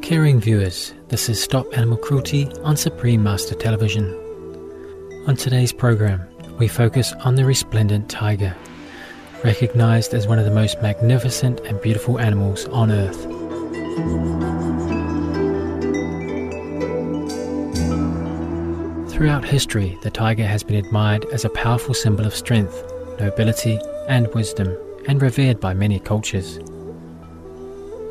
Caring viewers, this is Stop Animal Cruelty on Supreme Master Television. On today's program, we focus on the resplendent tiger, recognized as one of the most magnificent and beautiful animals on Earth. Throughout history, the tiger has been admired as a powerful symbol of strength, nobility, and wisdom, and revered by many cultures.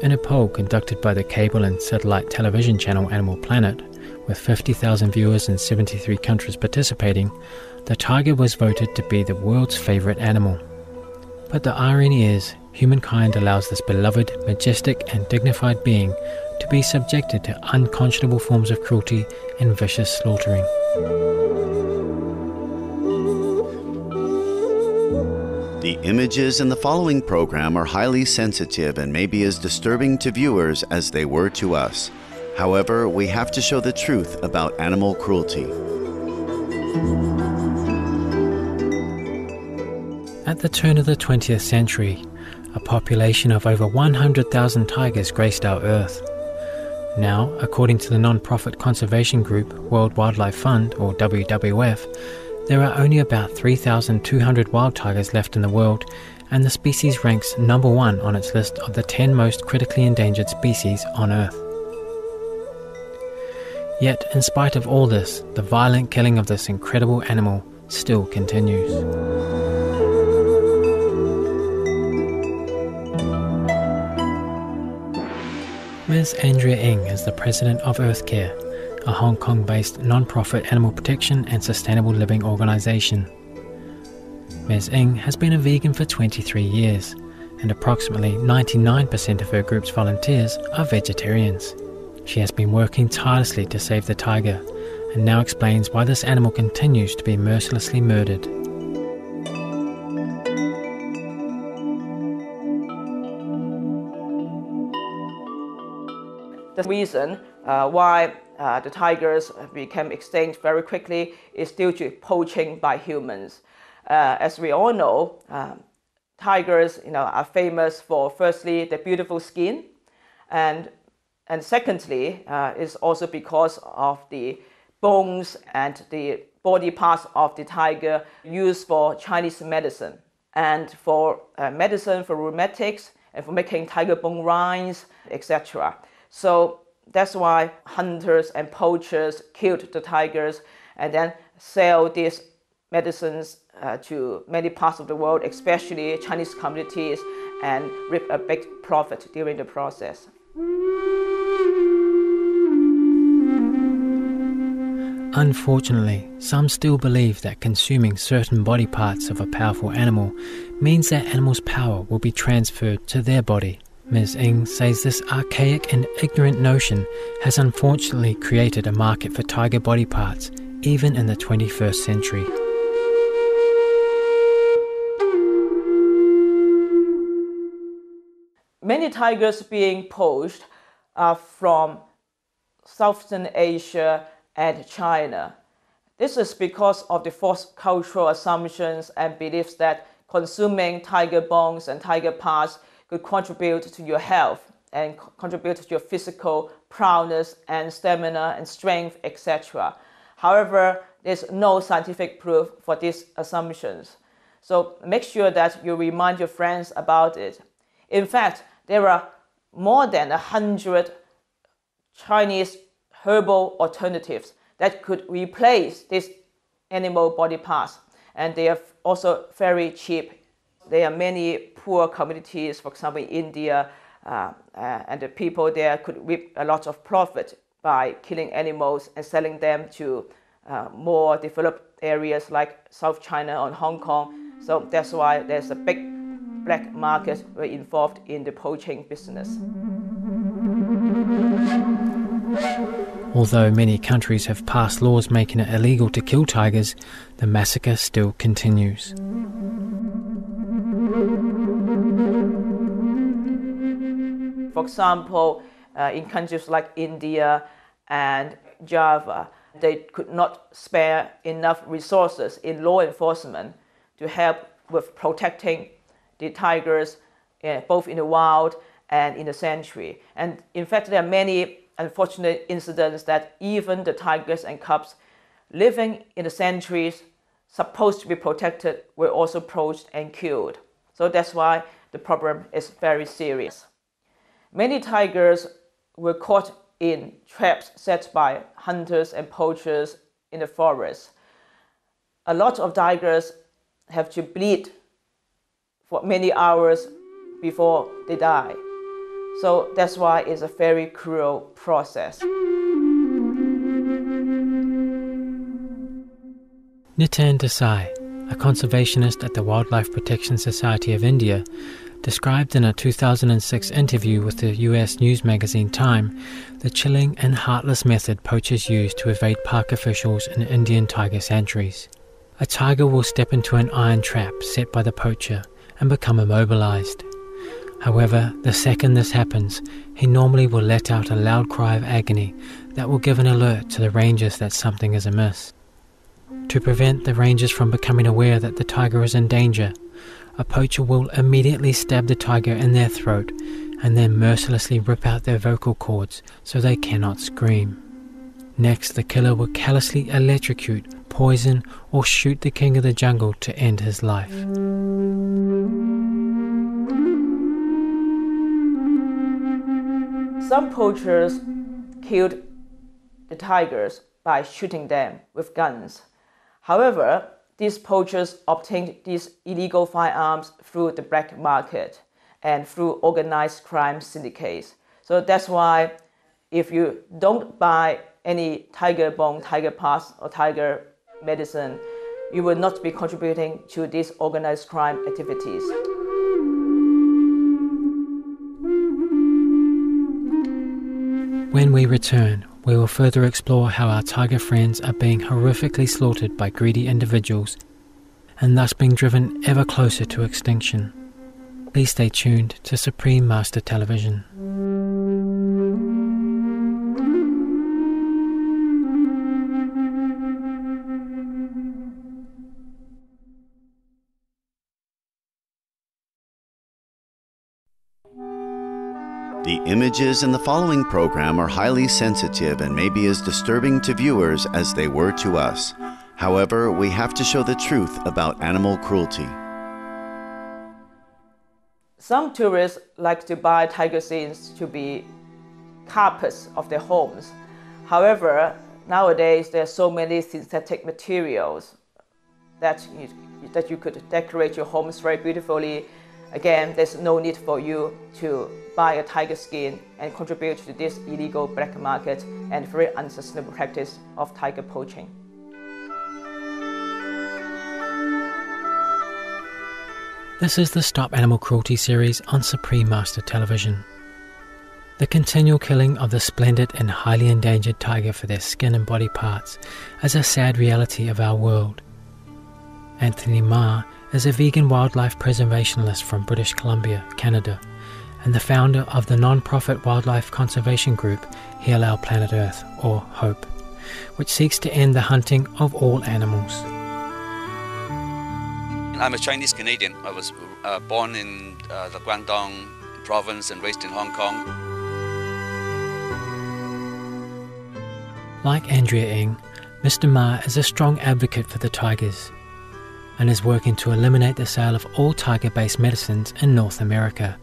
In a poll conducted by the cable and satellite television channel Animal Planet, with 50,000 viewers in 73 countries participating, the tiger was voted to be the world's favourite animal. But the irony is, humankind allows this beloved, majestic and dignified being to be subjected to unconscionable forms of cruelty and vicious slaughtering. The images in the following program are highly sensitive and may be as disturbing to viewers as they were to us. However, we have to show the truth about animal cruelty. At the turn of the 20th century, a population of over 100,000 tigers graced our Earth. Now, according to the non-profit conservation group World Wildlife Fund, or WWF, there are only about 3,200 wild tigers left in the world, and the species ranks number 1 on its list of the 10 most critically endangered species on Earth. Yet, in spite of all this, the violent killing of this incredible animal still continues. Ms. Andrea Ng is the president of EarthCare, a Hong Kong-based non-profit animal protection and sustainable living organisation. Ms. Ng has been a vegan for 23 years, and approximately 99% of her group's volunteers are vegetarians. She has been working tirelessly to save the tiger, and now explains why this animal continues to be mercilessly murdered. The reason why the tigers became extinct very quickly is due to poaching by humans. As we all know, tigers are famous for, firstly, the beautiful skin, and secondly, is also because of the bones and the body parts of the tiger used for Chinese medicine, and for medicine for rheumatics, and for making tiger bone rinds, etc. So that's why hunters and poachers killed the tigers and then sell these medicines to many parts of the world, especially Chinese communities, and reap a big profit during the process. Unfortunately, some still believe that consuming certain body parts of a powerful animal means that animal's power will be transferred to their body. Ms. Ng says this archaic and ignorant notion has unfortunately created a market for tiger body parts, even in the 21st century. Many tigers being poached are from Southeastern Asia and China. This is because of the false cultural assumptions and beliefs that consuming tiger bones and tiger parts could contribute to your health and contribute to your physical prowess and stamina and strength, etc. However, there's no scientific proof for these assumptions. So make sure that you remind your friends about it. In fact, there are more than 100 Chinese herbal alternatives that could replace these animal body parts, and they are also very cheap. There are many poor communities, for example, in India, and the people there could reap a lot of profit by killing animals and selling them to more developed areas like South China or Hong Kong. So that's why there's a big black market involved in the poaching business. Although many countries have passed laws making it illegal to kill tigers, the massacre still continues. For example, in countries like India and Java, they could not spare enough resources in law enforcement to help with protecting the tigers both in the wild and in the sanctuary. And in fact, there are many unfortunate incidents that even the tigers and cubs living in the sanctuaries supposed to be protected were also poached and killed. So that's why the problem is very serious. Many tigers were caught in traps set by hunters and poachers in the forest. A lot of tigers have to bleed for many hours before they die. So that's why it's a very cruel process. Nitin Desai, a conservationist at the Wildlife Protection Society of India, described in a 2006 interview with the US news magazine Time the chilling and heartless method poachers use to evade park officials in Indian tiger sanctuaries. A tiger will step into an iron trap set by the poacher and become immobilized. However, the second this happens, he normally will let out a loud cry of agony that will give an alert to the rangers that something is amiss. To prevent the rangers from becoming aware that the tiger is in danger, a poacher will immediately stab the tiger in their throat and then mercilessly rip out their vocal cords so they cannot scream. Next, the killer will callously electrocute, poison, or shoot the king of the jungle to end his life. Some poachers killed the tigers by shooting them with guns. However, these poachers obtained these illegal firearms through the black market and through organized crime syndicates. So that's why if you don't buy any tiger bone, tiger parts, or tiger medicine, you will not be contributing to these organized crime activities. When we return, we will further explore how our tiger friends are being horrifically slaughtered by greedy individuals and thus being driven ever closer to extinction. Please stay tuned to Supreme Master Television. The images in the following program are highly sensitive and may be as disturbing to viewers as they were to us. However, we have to show the truth about animal cruelty. Some tourists like to buy tiger skins to be carpets of their homes. However, nowadays there are so many synthetic materials that you could decorate your homes very beautifully. Again, there's no need for you to buy a tiger skin and contribute to this illegal black market and very unsustainable practice of tiger poaching. This is the Stop Animal Cruelty series on Supreme Master Television. The continual killing of the splendid and highly endangered tiger for their skin and body parts is a sad reality of our world. Anthony Ma is a vegan wildlife preservationist from British Columbia, Canada, and the founder of the non-profit wildlife conservation group Heal Our Planet Earth, or HOPE, which seeks to end the hunting of all animals. I'm a Chinese Canadian. I was born in the Guangdong province and raised in Hong Kong. Like Andrea Ng, Mr. Ma is a strong advocate for the tigers and is working to eliminate the sale of all tiger-based medicines in North America.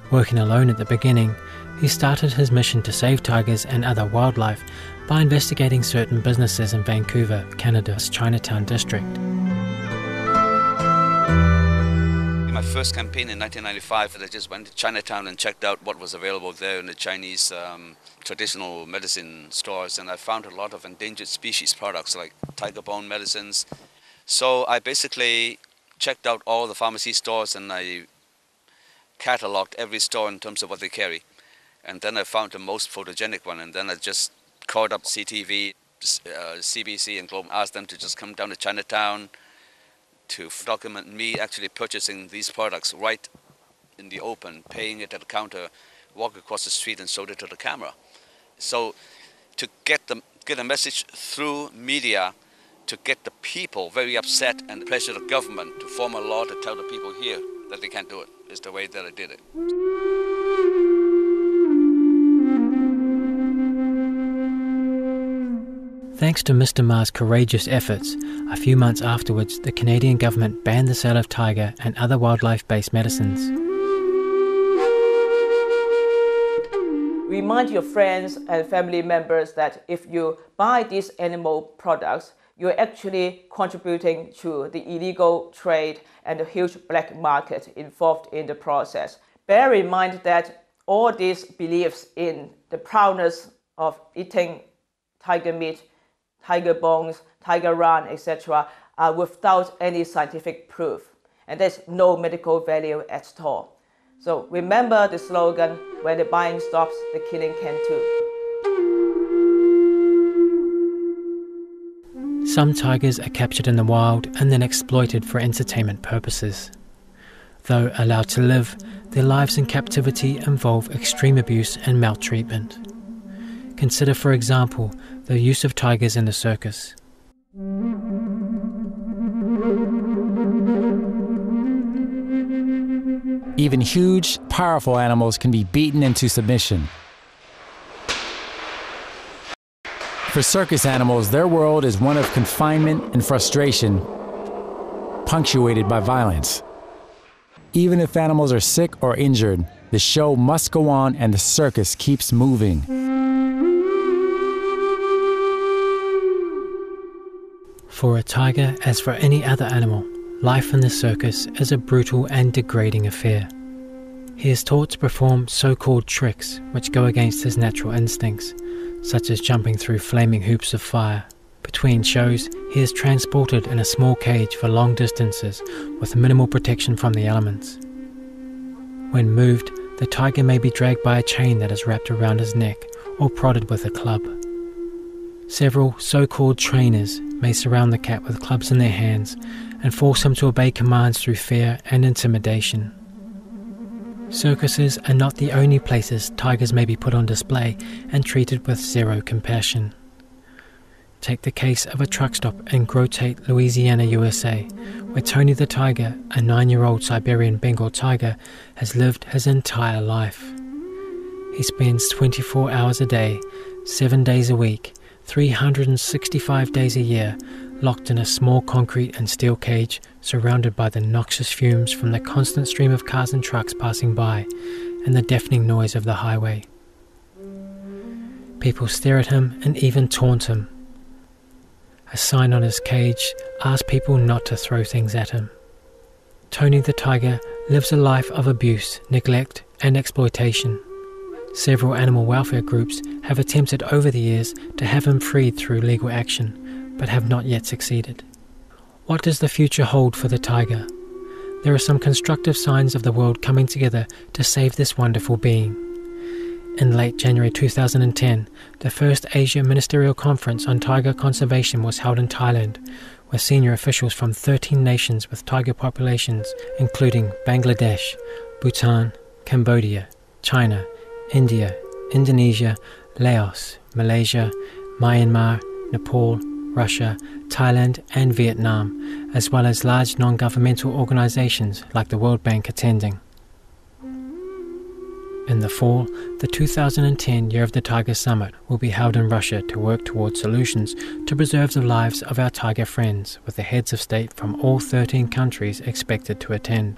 Working alone at the beginning, he started his mission to save tigers and other wildlife by investigating certain businesses in Vancouver, Canada's Chinatown district. In my first campaign in 1995, I just went to Chinatown and checked out what was available there in the Chinese traditional medicine stores, and I found a lot of endangered species products like tiger bone medicines. So I basically checked out all the pharmacy stores and I cataloged every store in terms of what they carry. And then I found the most photogenic one, and then I just called up CTV, CBC and Globe, asked them to just come down to Chinatown to document me actually purchasing these products right in the open, paying it at the counter, walk across the street and showed it to the camera. So to get a message through media, to get the people very upset and pressure the government to form a law to tell the people here that they can't do it, is the way that I did it. Thanks to Mr. Ma's courageous efforts, a few months afterwards the Canadian government banned the sale of tiger and other wildlife-based medicines. Remind your friends and family members that if you buy these animal products, you're actually contributing to the illegal trade and the huge black market involved in the process. Bear in mind that all these beliefs in the proudness of eating tiger meat, tiger bones, tiger run, etc. are without any scientific proof, and there's no medical value at all. So remember the slogan, when the buying stops, the killing can too. Some tigers are captured in the wild and then exploited for entertainment purposes. Though allowed to live, their lives in captivity involve extreme abuse and maltreatment. Consider, for example, the use of tigers in the circus. Even huge, powerful animals can be beaten into submission. For circus animals, their world is one of confinement and frustration, punctuated by violence. Even if animals are sick or injured, the show must go on and the circus keeps moving. For a tiger, as for any other animal, life in the circus is a brutal and degrading affair. He is taught to perform so-called tricks which go against his natural instincts, such as jumping through flaming hoops of fire. Between shows, he is transported in a small cage for long distances with minimal protection from the elements. When moved, the tiger may be dragged by a chain that is wrapped around his neck or prodded with a club. Several so-called trainers may surround the cat with clubs in their hands and force him to obey commands through fear and intimidation. Circuses are not the only places tigers may be put on display and treated with zero compassion. Take the case of a truck stop in Grotate, Louisiana, USA, where Tony the tiger, a 9-year-old Siberian Bengal tiger, has lived his entire life. He spends 24 hours a day, 7 days a week, 365 days a year, locked in a small concrete and steel cage, surrounded by the noxious fumes from the constant stream of cars and trucks passing by and the deafening noise of the highway. People stare at him and even taunt him. A sign on his cage asks people not to throw things at him. Tony the tiger lives a life of abuse, neglect and exploitation. Several animal welfare groups have attempted over the years to have him freed through legal action, but have not yet succeeded. What does the future hold for the tiger? There are some constructive signs of the world coming together to save this wonderful being. In late January 2010, the first Asia Ministerial Conference on Tiger Conservation was held in Thailand, where senior officials from 13 nations with tiger populations, including Bangladesh, Bhutan, Cambodia, China, India, Indonesia, Laos, Malaysia, Myanmar, Nepal, Russia, Thailand and Vietnam, as well as large non-governmental organizations like the World Bank attending. In the fall, the 2010 Year of the Tiger Summit will be held in Russia to work towards solutions to preserve the lives of our tiger friends, with the heads of state from all 13 countries expected to attend.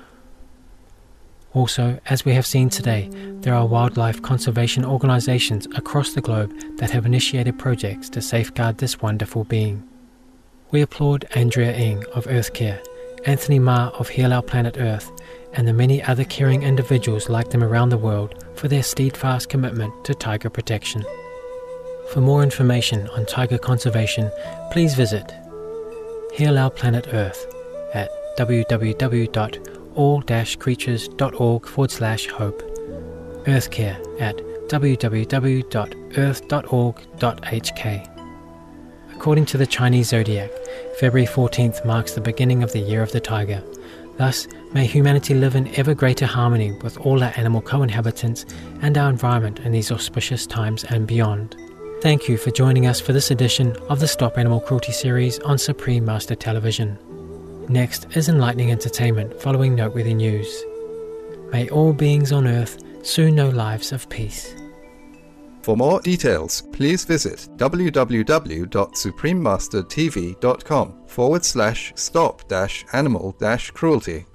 Also, as we have seen today, there are wildlife conservation organizations across the globe that have initiated projects to safeguard this wonderful being. We applaud Andrea Ng of Earth Care, Anthony Ma of Heal Our Planet Earth, and the many other caring individuals like them around the world for their steadfast commitment to tiger protection. For more information on tiger conservation, please visit Heal Our Planet Earth at www.all-creatures.org/hope, Earthcare at www.earth.org.hk. According to the Chinese zodiac, February 14th marks the beginning of the Year of the Tiger. Thus, may humanity live in ever greater harmony with all our animal co-inhabitants and our environment in these auspicious times and beyond. Thank you for joining us for this edition of the Stop Animal Cruelty series on Supreme Master Television. Next is enlightening entertainment following noteworthy news. May all beings on earth soon know lives of peace. For more details, please visit www.suprememastertv.com/stop-animal-cruelty.